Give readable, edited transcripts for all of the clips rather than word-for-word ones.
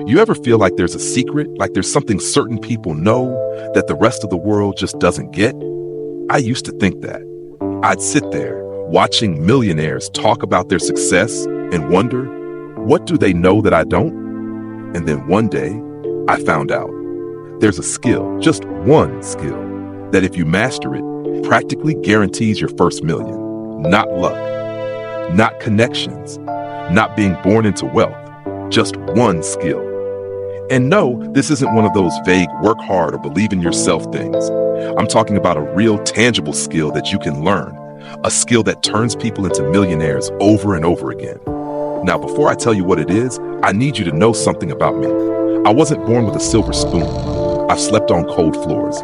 You ever feel like there's a secret, like there's something certain people know that the rest of the world just doesn't get? I used to think that. I'd sit there watching millionaires talk about their success and wonder, what do they know that I don't? And then one day, I found out there's a skill, just one skill, that if you master it, practically guarantees your first million. Not luck, not connections, not being born into wealth, just one skill. And no, this isn't one of those vague work hard or believe in yourself things. I'm talking about a real tangible skill that you can learn, a skill that turns people into millionaires over and over again. Now, before I tell you what it is, I need you to know something about me. I wasn't born with a silver spoon. I've slept on cold floors.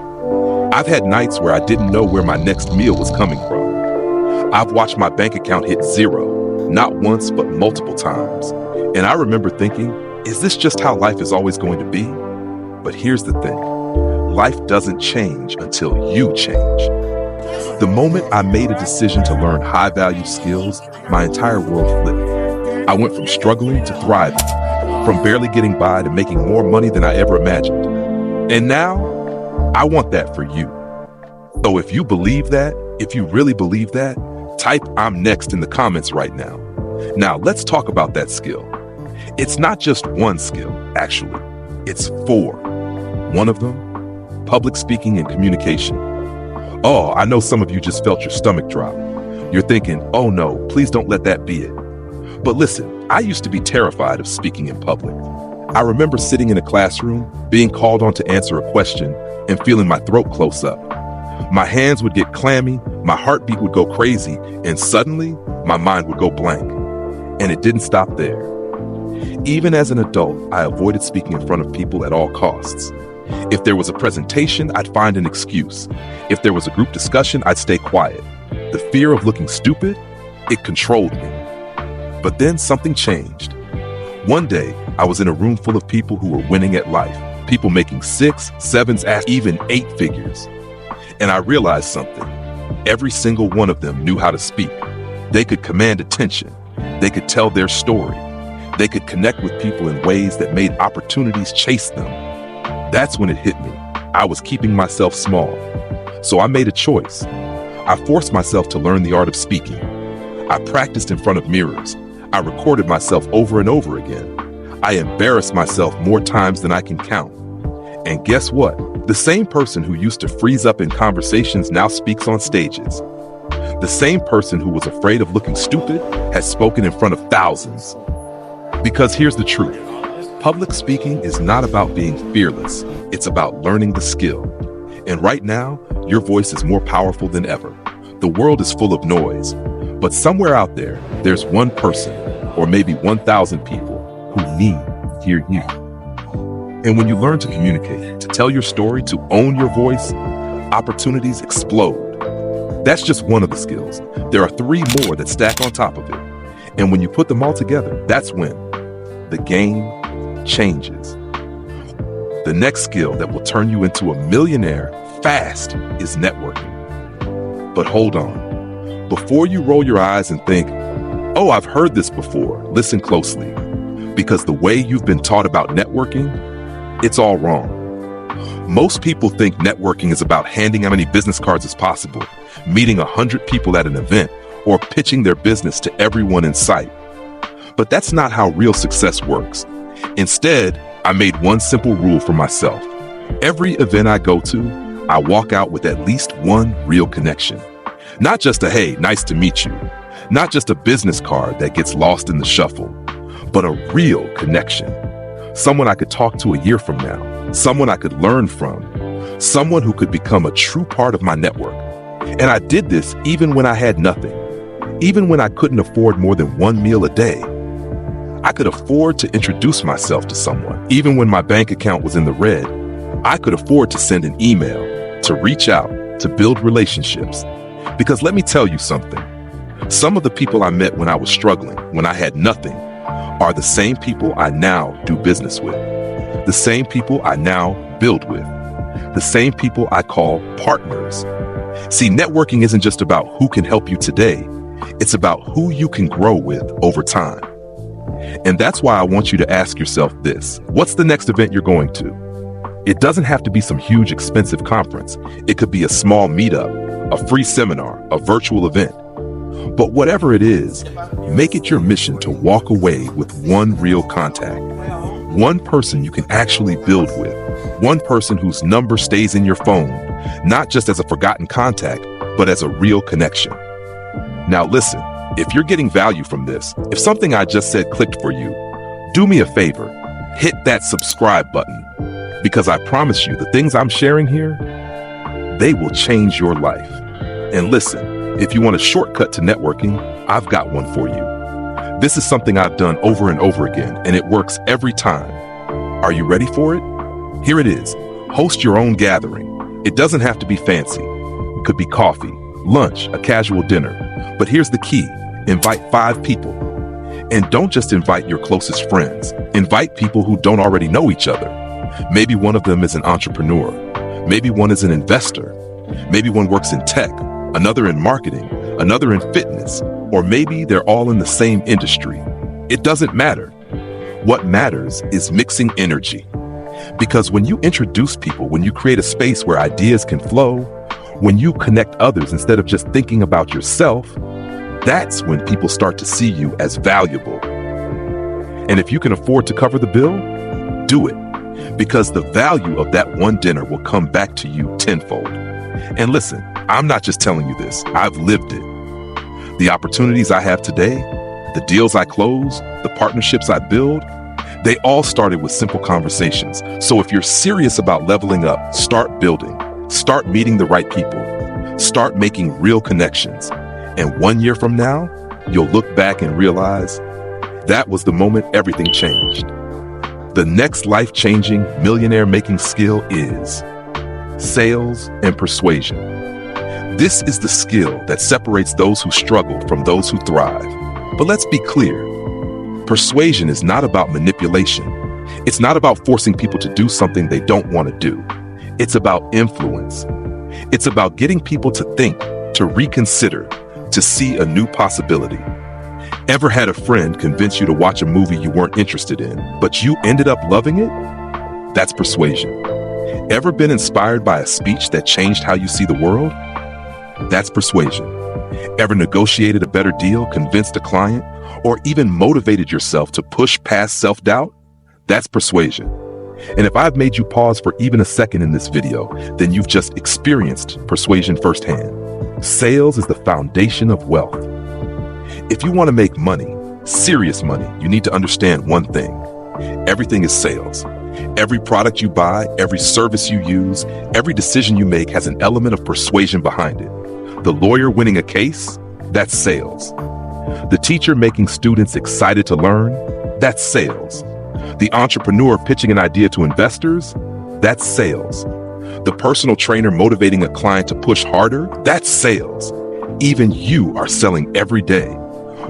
I've had nights where I didn't know where my next meal was coming from. I've watched my bank account hit zero, not once, but multiple times. And I remember thinking, is this just how life is always going to be? But here's the thing. Life doesn't change until you change. The moment I made a decision to learn high-value skills, my entire world flipped. I went from struggling to thriving, from barely getting by to making more money than I ever imagined. And now, I want that for you. So if you believe that, if you really believe that, type "I'm next" in the comments right now. Now, let's talk about that skill. It's not just one skill, actually. It's 4. One of them, public speaking and communication. Oh, I know some of you just felt your stomach drop. You're thinking, oh no, please don't let that be it. But listen, I used to be terrified of speaking in public. I remember sitting in a classroom, being called on to answer a question, and feeling my throat close up. My hands would get clammy, my heartbeat would go crazy, and suddenly, my mind would go blank. And it didn't stop there. Even as an adult, I avoided speaking in front of people at all costs. If there was a presentation, I'd find an excuse. If there was a group discussion, I'd stay quiet. The fear of looking stupid, it controlled me. But then something changed. One day, I was in a room full of people who were winning at life, people making 6, 7s, even 8 figures. And I realized something. Every single one of them knew how to speak. They could command attention. They could tell their story. They could connect with people in ways that made opportunities chase them. That's when it hit me. I was keeping myself small. So I made a choice. I forced myself to learn the art of speaking. I practiced in front of mirrors. I recorded myself over and over again. I embarrassed myself more times than I can count. And guess what? The same person who used to freeze up in conversations now speaks on stages. The same person who was afraid of looking stupid has spoken in front of thousands. Because here's the truth. Public speaking is not about being fearless. It's about learning the skill. And right now, your voice is more powerful than ever. The world is full of noise. But somewhere out there, there's one person, or maybe 1,000 people, who need to hear you. And when you learn to communicate, to tell your story, to own your voice, opportunities explode. That's just one of the skills. There are 3 more that stack on top of it. And when you put them all together, that's when the game changes. The next skill that will turn you into a millionaire fast is networking. But hold on. Before you roll your eyes and think, oh, I've heard this before, listen closely. Because the way you've been taught about networking, it's all wrong. Most people think networking is about handing as many business cards as possible, meeting 100 people at an event, or pitching their business to everyone in sight. But that's not how real success works. Instead, I made one simple rule for myself. Every event I go to, I walk out with at least one real connection. Not just a, hey, nice to meet you. Not just a business card that gets lost in the shuffle, but a real connection. Someone I could talk to a year from now. Someone I could learn from. Someone who could become a true part of my network. And I did this even when I had nothing. Even when I couldn't afford more than 1 meal a day. I could afford to introduce myself to someone. Even when my bank account was in the red, I could afford to send an email, to reach out, to build relationships. Because let me tell you something. Some of the people I met when I was struggling, when I had nothing, are the same people I now do business with. The same people I now build with. The same people I call partners. See, networking isn't just about who can help you today. It's about who you can grow with over time. And that's why I want you to ask yourself this. What's the next event you're going to? It doesn't have to be some huge expensive conference. It could be a small meetup, a free seminar, a virtual event. But whatever it is, make it your mission to walk away with one real contact. One person you can actually build with. One person whose number stays in your phone, not just as a forgotten contact, but as a real connection. Now listen, if you're getting value from this, if something I just said clicked for you, do me a favor, hit that subscribe button. Because I promise you, the things I'm sharing here, they will change your life. And listen, if you want a shortcut to networking, I've got one for you. This is something I've done over and over again, and it works every time. Are you ready for it? Here it is. Host your own gathering. It doesn't have to be fancy. It could be coffee, lunch, a casual dinner. But here's the key. Invite 5 people. And don't just invite your closest friends. Invite people who don't already know each other. Maybe one of them is an entrepreneur. Maybe one is an investor. Maybe one works in tech, another in marketing, another in fitness, or maybe they're all in the same industry. It doesn't matter. What matters is mixing energy. Because when you introduce people, when you create a space where ideas can flow, when you connect others instead of just thinking about yourself, that's when people start to see you as valuable. And if you can afford to cover the bill, do it. Because the value of that one dinner will come back to you tenfold. And listen, I'm not just telling you this, I've lived it. The opportunities I have today, the deals I close, the partnerships I build, they all started with simple conversations. So if you're serious about leveling up, start building, start meeting the right people, start making real connections. And 1 year from now, you'll look back and realize that was the moment everything changed. The next life-changing millionaire-making skill is sales and persuasion. This is the skill that separates those who struggle from those who thrive. But let's be clear. Persuasion is not about manipulation. It's not about forcing people to do something they don't want to do. It's about influence. It's about getting people to think, to reconsider, to see a new possibility. Ever had a friend convince you to watch a movie you weren't interested in, but you ended up loving it? That's persuasion. Ever been inspired by a speech that changed how you see the world? That's persuasion. Ever negotiated a better deal, convinced a client, or even motivated yourself to push past self-doubt? That's persuasion. And if I've made you pause for even a second in this video, then you've just experienced persuasion firsthand. Sales is the foundation of wealth. If you want to make money, serious money, you need to understand one thing. Everything is sales. Every product you buy, every service you use, every decision you make has an element of persuasion behind it. The lawyer winning a case, that's sales. The teacher making students excited to learn, that's sales. The entrepreneur pitching an idea to investors, that's sales. The personal trainer motivating a client to push harder, that's sales. Even you are selling every day.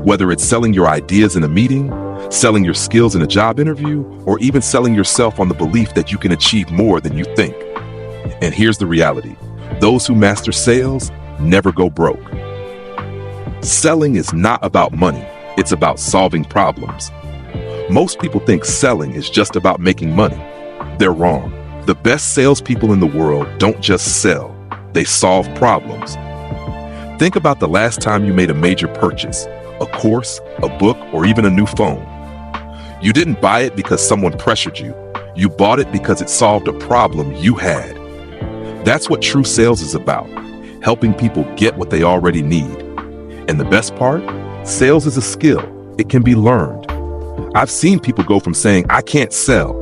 Whether it's selling your ideas in a meeting, selling your skills in a job interview, or even selling yourself on the belief that you can achieve more than you think. And here's the reality. Those who master sales never go broke. Selling is not about money. It's about solving problems. Most people think selling is just about making money. They're wrong. The best salespeople in the world don't just sell. They solve problems. Think about the last time you made a major purchase, a course, a book, or even a new phone. You didn't buy it because someone pressured you. You bought it because it solved a problem you had. That's what true sales is about, helping people get what they already need. And the best part? Sales is a skill. It can be learned. I've seen people go from saying, I can't sell,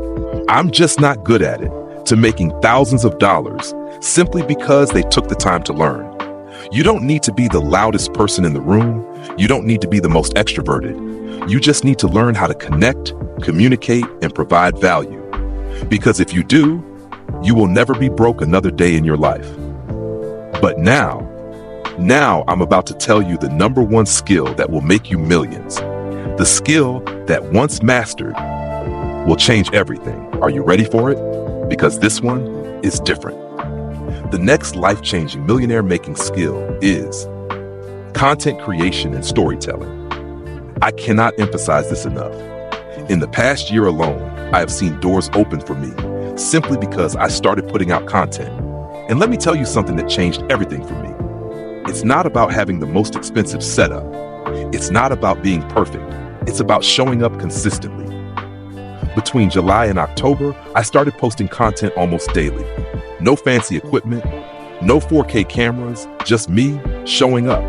I'm just not good at it, to making thousands of dollars simply because they took the time to learn. You don't need to be the loudest person in the room. You don't need to be the most extroverted. You just need to learn how to connect, communicate, and provide value. Because if you do, you will never be broke another day in your life. But now I'm about to tell you the number one skill that will make you millions. The skill that once mastered will change everything. Are you ready for it? Because this one is different. The next life-changing millionaire-making skill is content creation and storytelling. I cannot emphasize this enough. In the past year alone, I have seen doors open for me simply because I started putting out content. And let me tell you something that changed everything for me. It's not about having the most expensive setup. It's not about being perfect. It's about showing up consistently. Between July and October, I started posting content almost daily. No fancy equipment, no 4K cameras, just me showing up.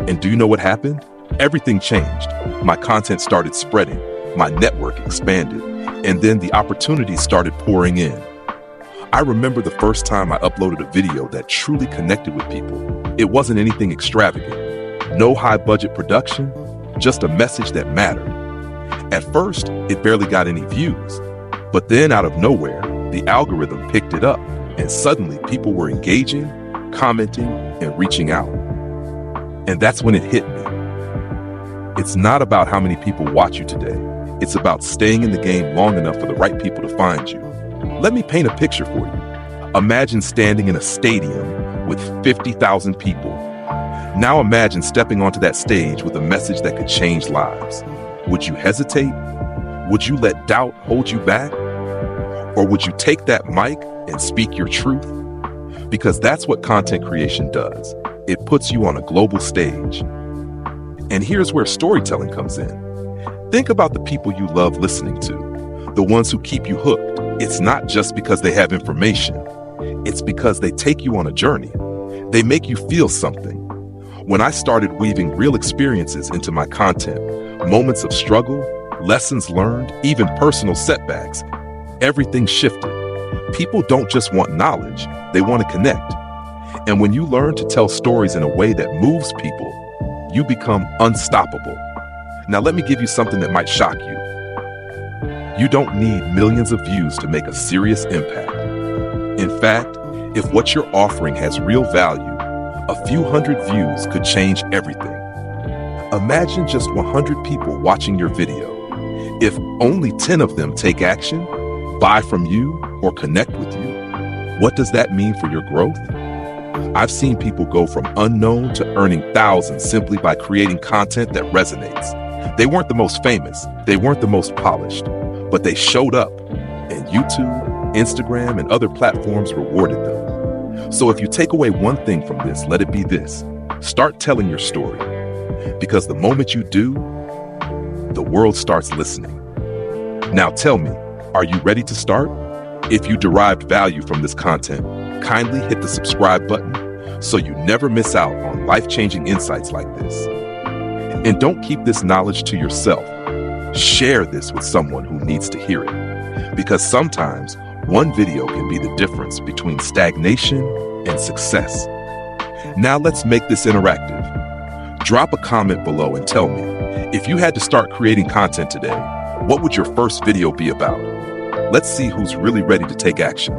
And do you know what happened? Everything changed. My content started spreading, my network expanded, and then the opportunities started pouring in. I remember the first time I uploaded a video that truly connected with people. It wasn't anything extravagant, no high budget production, just a message that mattered. At first, it barely got any views, but then out of nowhere, the algorithm picked it up, and suddenly people were engaging, commenting, and reaching out. And that's when it hit me. It's not about how many people watch you today. It's about staying in the game long enough for the right people to find you. Let me paint a picture for you. Imagine standing in a stadium with 50,000 people. Now imagine stepping onto that stage with a message that could change lives. Would you hesitate? Would you let doubt hold you back? Or would you take that mic and speak your truth? Because that's what content creation does. It puts you on a global stage. And here's where storytelling comes in. Think about the people you love listening to, the ones who keep you hooked. It's not just because they have information. It's because they take you on a journey. They make you feel something. When I started weaving real experiences into my content, moments of struggle, lessons learned, even personal setbacks, everything shifted. People don't just want knowledge, they want to connect. And when you learn to tell stories in a way that moves people, you become unstoppable. Now let me give you something that might shock you. You don't need millions of views to make a serious impact. In fact, if what you're offering has real value, a few hundred views could change everything. Imagine just 100 people watching your video. If only 10 of them take action, buy from you, or connect with you, what does that mean for your growth? I've seen people go from unknown to earning thousands simply by creating content that resonates. They weren't the most famous, they weren't the most polished, but they showed up, and YouTube, Instagram, and other platforms rewarded them. So if you take away one thing from this, let it be this. Start telling your story. Because the moment you do, the world starts listening. Now tell me, are you ready to start? If you derived value from this content, kindly hit the subscribe button so you never miss out on life-changing insights like this. And don't keep this knowledge to yourself. Share this with someone who needs to hear it. Because sometimes one video can be the difference between stagnation and success. Now let's make this interactive. Drop a comment below and tell me, if you had to start creating content today, what would your first video be about? Let's see who's really ready to take action.